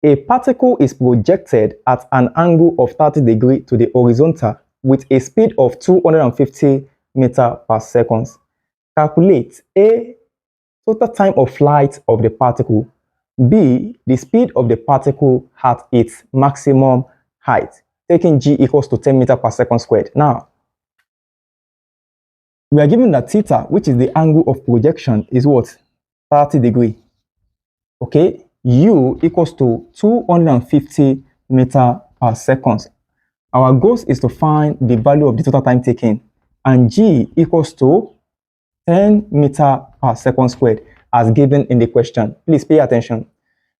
A particle is projected at an angle of 30 degrees to the horizontal with a speed of 250 meters per second. Calculate A. Total time of flight of the particle. B. The speed of the particle at its maximum height, taking g equals to 10 meters per second squared. Now, we are given that theta, which is the angle of projection, is what? 30 degrees. Okay, u equals to 250 meters per second. Our goal is to find the value of the total time taken, and g equals to 10 meters per second squared as given in the question. Please pay attention.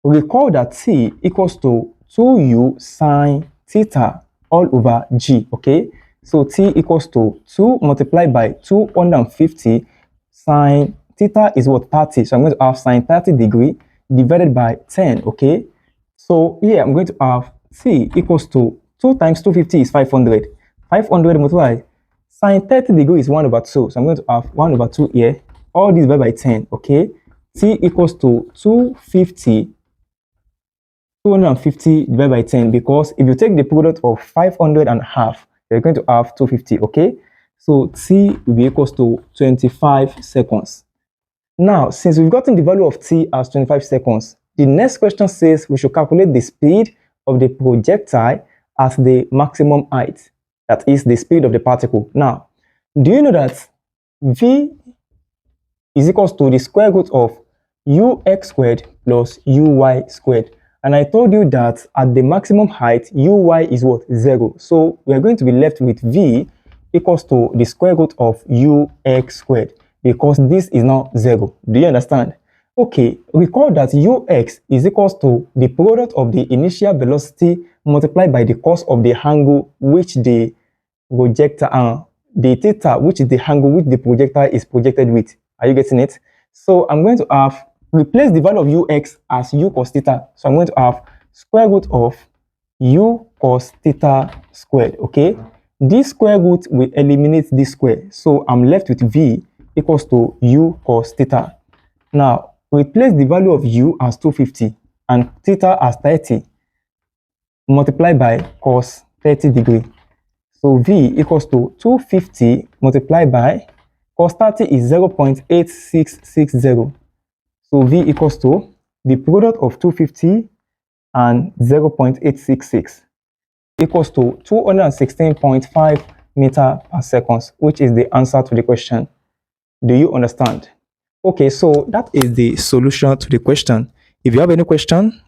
Recall that t equals to 2u sine theta all over g. Okay, so t equals to 2 multiplied by 250 sine theta is what? 30. So I'm going to have sine 30 degrees divided by 10. Okay, so here I'm going to have t equals to 2 times 250 is 500. 500 multiplied sine 30 degrees is 1 over 2. So I'm going to have 1 over 2 here. All this divided by 10. Okay, t equals to 250 divided by 10, because if you take the product of 500 and half, you're going to have 250. Okay, so t will be equals to 25 seconds. Now, since we've gotten the value of t as 25 seconds, the next question says we should calculate the speed of the projectile at the maximum height, that is the speed of the particle. Now, do you know that v is equals to the square root of ux squared plus uy squared? And I told you that at the maximum height, uy is what? 0. So we are going to be left with v equals to the square root of ux squared, because this is not 0. Do you understand? Okay, recall that ux is equals to the product of the initial velocity multiplied by the cos of the angle which the projectile, the theta, which is the angle which the projectile is projected with. Are you getting it? So I'm going to have replace the value of ux as u cos theta. So I'm going to have square root of u cos theta squared. Okay, this square root will eliminate this square, so I'm left with v equals to u cos theta. Now replace the value of u as 250 and theta as 30 multiplied by cos 30 degrees. So v equals to 250 multiplied by cos 30 is 0.8660. So v equals to the product of 250 and 0.866 equals to 216.5 meters per second, which is the answer to the question. Do you understand? Okay, so that is the solution to the question. If you have any question,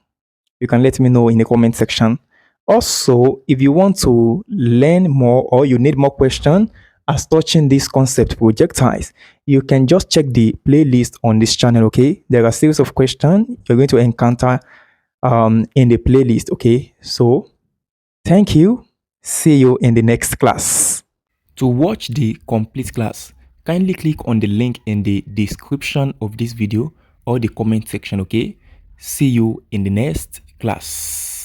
you can let me know in the comment section. Also, if you want to learn more or you need more questions as touching this concept projectiles, you can just check the playlist on this channel. Okay, there are a series of questions you're going to encounter in the playlist. Okay, so thank you. See you in the next class. To watch the complete class, kindly click on the link in the description of this video or the comment section. Okay, see you in the next class.